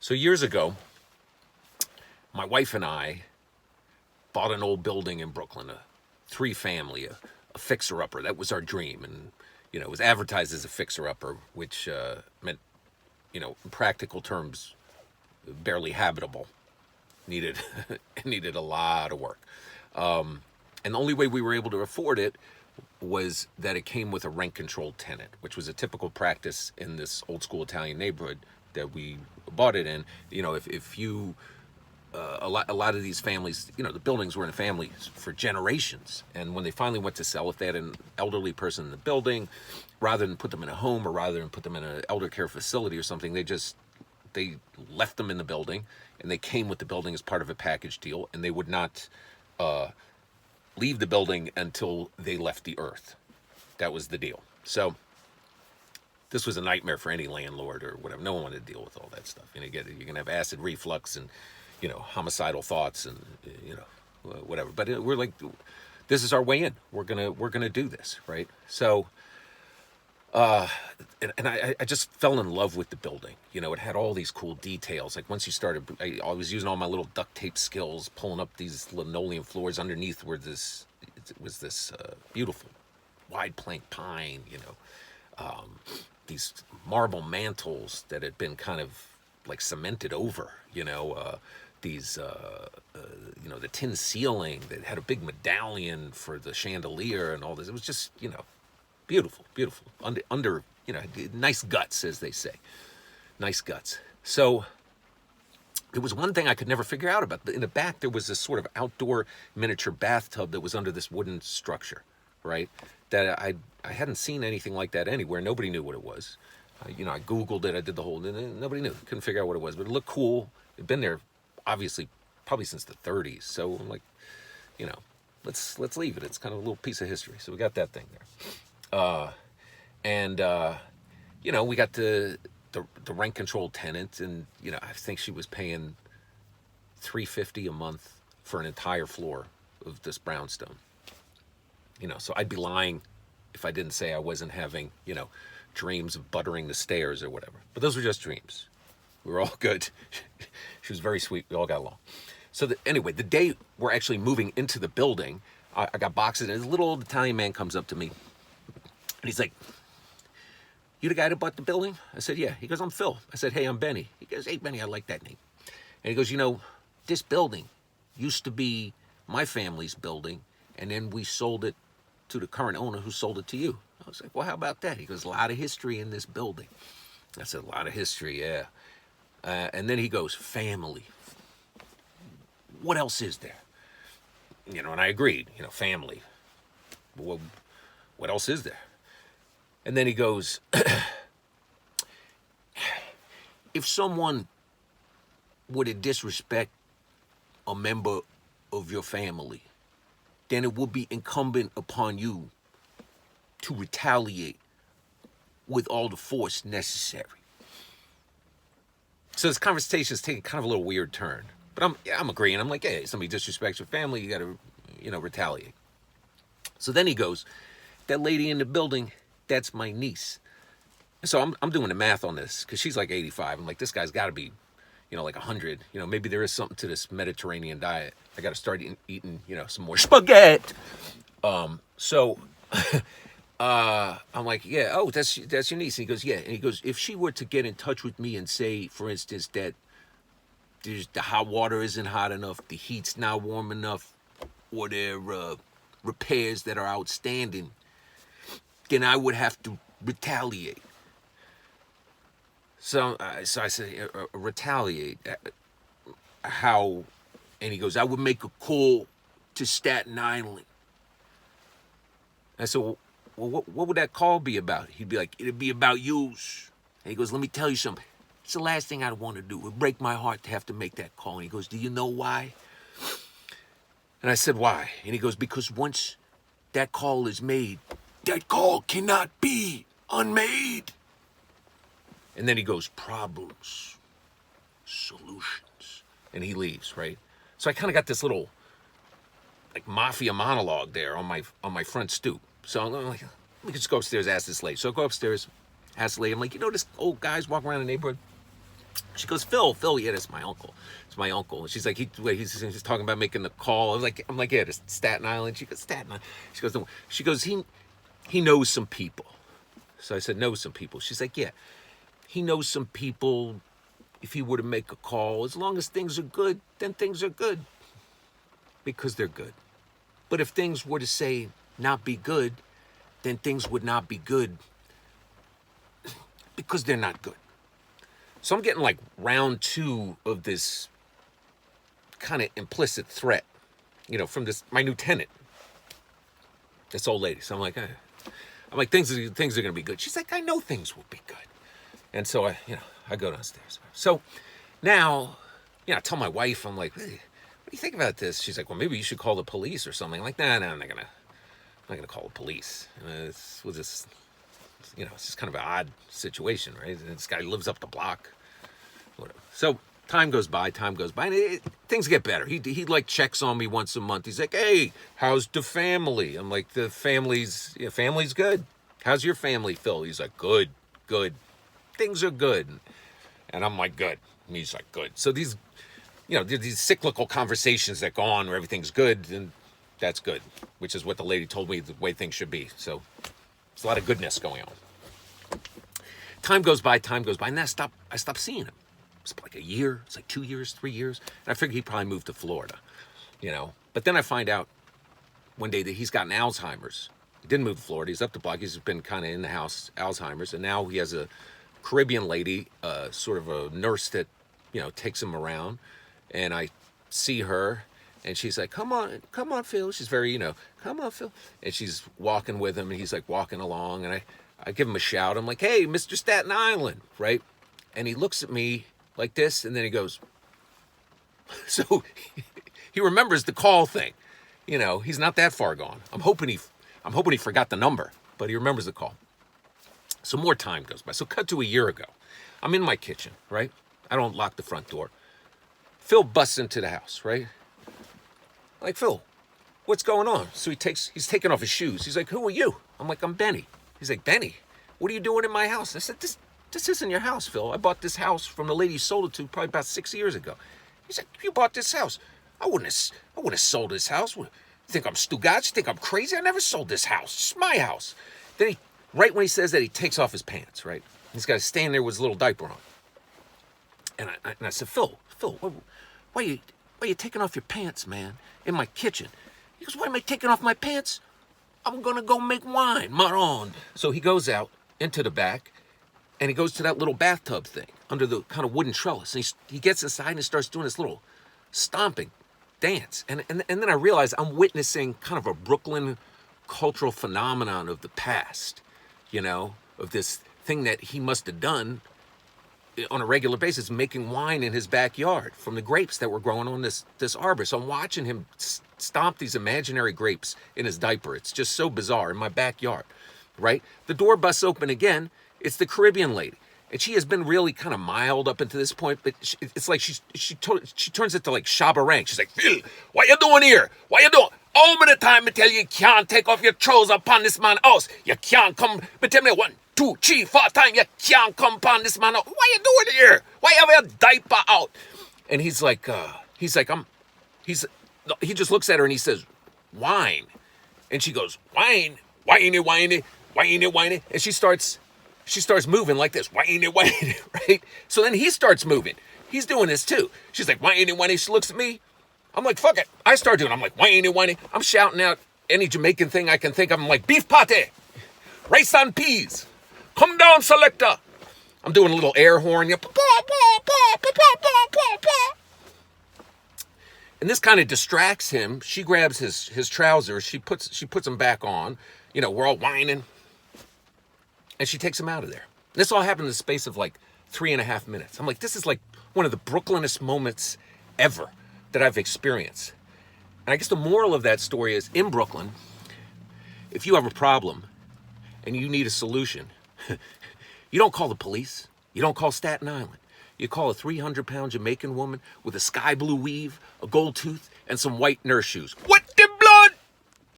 So years ago, my wife and I bought an old building in Brooklyn, a three-family, a fixer-upper. That was our dream, and it was advertised as a fixer-upper, which meant, in practical terms, barely habitable. Needed it needed a lot of work, and the only way we were able to afford it was that it came with a rent-controlled tenant, which was a typical practice in this old-school Italian neighborhood that we bought it in. If you a lot of these families, the buildings were in families for generations, and when they finally went to sell, if they had an elderly person in the building, rather than put them in a home or rather than put them in an elder care facility or something, they left them in the building, and they came with the building as part of a package deal, and they would not leave the building until they left the earth. That was the deal. So this was a nightmare for any landlord or whatever. No one wanted to deal with all that stuff. You're gonna have acid reflux and homicidal thoughts and whatever. But we're like, this is our way in. We're gonna do this, right? So. And I just fell in love with the building. It had all these cool details. Like once you started, I was using all my little duct tape skills, pulling up these linoleum floors underneath where it was this beautiful wide plank pine, these marble mantles that had been kind of like cemented over, these, the tin ceiling that had a big medallion for the chandelier and all this. It was just, beautiful, beautiful. Under nice guts, as they say. Nice guts. So there was one thing I could never figure out about. In the back, there was this sort of outdoor miniature bathtub that was under this wooden structure, right? That I hadn't seen anything like that anywhere. Nobody knew what it was. I Googled it. I did the whole. Nobody knew. Couldn't figure out what it was. But it looked cool. It'd been there, obviously, probably since the 30s. So I'm like, let's leave it. It's kind of a little piece of history. So we got that thing there. We got the rent controlled tenant, and I think she was paying $350 a month for an entire floor of this brownstone. So I'd be lying if I didn't say I wasn't having dreams of buttering the stairs or whatever. But those were just dreams. We were all good. She was very sweet. We all got along. So anyway, the day we're actually moving into the building, I got boxes, and this little old Italian man comes up to me. And he's like, "You the guy that bought the building?" I said, "Yeah." He goes, "I'm Phil." I said, "Hey, I'm Benny." He goes, "Hey, Benny, I like that name." And he goes, "This building used to be my family's building, and then we sold it to the current owner who sold it to you." I was like, "Well, how about that?" He goes, "A lot of history in this building." I said, "A lot of history, yeah." And then he goes, "Family. What else is there?" And I agreed, family. Well, what else is there? And then he goes, "If someone were to disrespect a member of your family, then it would be incumbent upon you to retaliate with all the force necessary." So this conversation is taking kind of a little weird turn. But I'm agreeing. I'm like, hey, somebody disrespects your family, you got to, retaliate. So then he goes, "That lady in the building, that's my niece." So I'm doing the math on this because she's like 85. I'm like, this guy's got to be, like 100. Maybe there is something to this Mediterranean diet. I got to start eating, some more spaghetti. So I'm like, "Yeah, oh, that's your niece." And he goes, "Yeah." And he goes, "If she were to get in touch with me and say, for instance, that the hot water isn't hot enough, the heat's not warm enough, or there are repairs that are outstanding, then I would have to retaliate." So I said, "Retaliate? How?" And he goes, "I would make a call to Staten Island." I said, "Well, what would that call be about?" He'd be like, "It'd be about yous." And he goes, "Let me tell you something. It's the last thing I'd want to do. It would break my heart to have to make that call." And he goes, "Do you know why?" And I said, "Why?" And he goes, "Because once that call is made, that call cannot be unmade." And then he goes, "Problems, solutions." And he leaves, right? So I kind of got this little like mafia monologue there on my front stoop. So I'm like, let me just go upstairs, ask this lady. So I go upstairs, ask the lady. I'm like, "This old guy's walking around the neighborhood. She goes, Phil, yeah, that's my uncle. It's my uncle. And she's like, he's talking about making the call. I'm like, yeah, it's Staten Island. She goes, Staten Island. She goes, no. She goes, he knows some people. So I said, knows some people. She's like, yeah, he knows some people. If he were to make a call, as long as things are good, then things are good because they're good. But if things were to say not be good, then things would not be good because they're not good. So I'm getting like round 2 of this kind of implicit threat, from my new tenant, this old lady. So I'm like, things are gonna be good. She's like, I know things will be good. And so I go downstairs. So now, I tell my wife, I'm like, hey, what do you think about this? She's like, well, maybe you should call the police or something. I'm like, nah, I'm not gonna call the police. It's just kind of an odd situation, right? This guy lives up the block, whatever. So time goes by, and things get better. He like checks on me once a month. He's like, hey, how's the family? I'm like, the family's good. How's your family, Phil? He's like, good. Things are good. And I'm like, good. And he's like, good. So these cyclical conversations that go on where everything's good, and that's good, which is what the lady told me the way things should be. So there's a lot of goodness going on. Time goes by, and I stop seeing him. It's like a year, it's like 2 years, 3 years. And I figured he probably moved to Florida, But then I find out one day that he's gotten Alzheimer's. He didn't move to Florida. He's up the block. He's been kind of in the house, Alzheimer's. And now he has a Caribbean lady, sort of a nurse that, takes him around. And I see her, and she's like, come on, Phil. She's very, come on, Phil. And she's walking with him, and he's like walking along. And I give him a shout. I'm like, hey, Mr. Staten Island, right? And he looks at me like this, and then he goes, so he remembers the call thing. He's not that far gone. I'm hoping he forgot the number, but he remembers the call. So more time goes by. So cut to a year ago. I'm in my kitchen, right? I don't lock the front door. Phil busts into the house, right? Like, Phil, what's going on? So he's taking off his shoes. He's like, who are you? I'm like, I'm Benny. He's like, Benny, what are you doing in my house? I said, this isn't your house, Phil. I bought this house from the lady you sold it to probably about 6 years ago. He's like, you bought this house? I wouldn't have sold this house. You think I'm Stugotz? You think I'm crazy? I never sold this house. It's my house. Then right when he says that, he takes off his pants, right? He's got to stand there with his little diaper on. And I said, Phil, why are you taking off your pants, man, in my kitchen? He goes, why am I taking off my pants? I'm going to go make wine, marron. So he goes out into the back, and he goes to that little bathtub thing under the kind of wooden trellis. And he gets inside and starts doing this little stomping dance. And then I realize I'm witnessing kind of a Brooklyn cultural phenomenon of the past, of this thing that he must have done on a regular basis, making wine in his backyard from the grapes that were growing on this arbor. So I'm watching him stomp these imaginary grapes in his diaper. It's just so bizarre in my backyard, right? The door busts open again. It's the Caribbean lady. And she has been really kind of mild up until this point, but it's like she turns it to like Shabba Rank. She's like, Phil, what you doing here? What you doing? All the time I tell you can't take off your trousers upon this man's house. You can't come, but tell me 1, 2, 3, 4 times, you can't come upon this man's house. What you doing here? Why you have your diaper out? And he just looks at her and he says, wine. And she goes, wine, whiny. And she starts moving like this, whiny, right? So then he starts moving. He's doing this too. She's like, whiny. She looks at me. I'm like, fuck it. I start doing it. I'm like, whiny. I'm shouting out any Jamaican thing I can think of. I'm like, beef pate, rice and peas, come down, selector. I'm doing a little air horn. And this kind of distracts him. She grabs his trousers. She puts them back on. We're all whining. And she takes him out of there. This all happened in the space of like 3.5 minutes. I'm like, this is like one of the Brooklynest moments ever that I've experienced. And I guess the moral of that story is, in Brooklyn, if you have a problem and you need a solution, you don't call the police. You don't call Staten Island. You call a 300-pound Jamaican woman with a sky blue weave, a gold tooth, and some white nurse shoes. What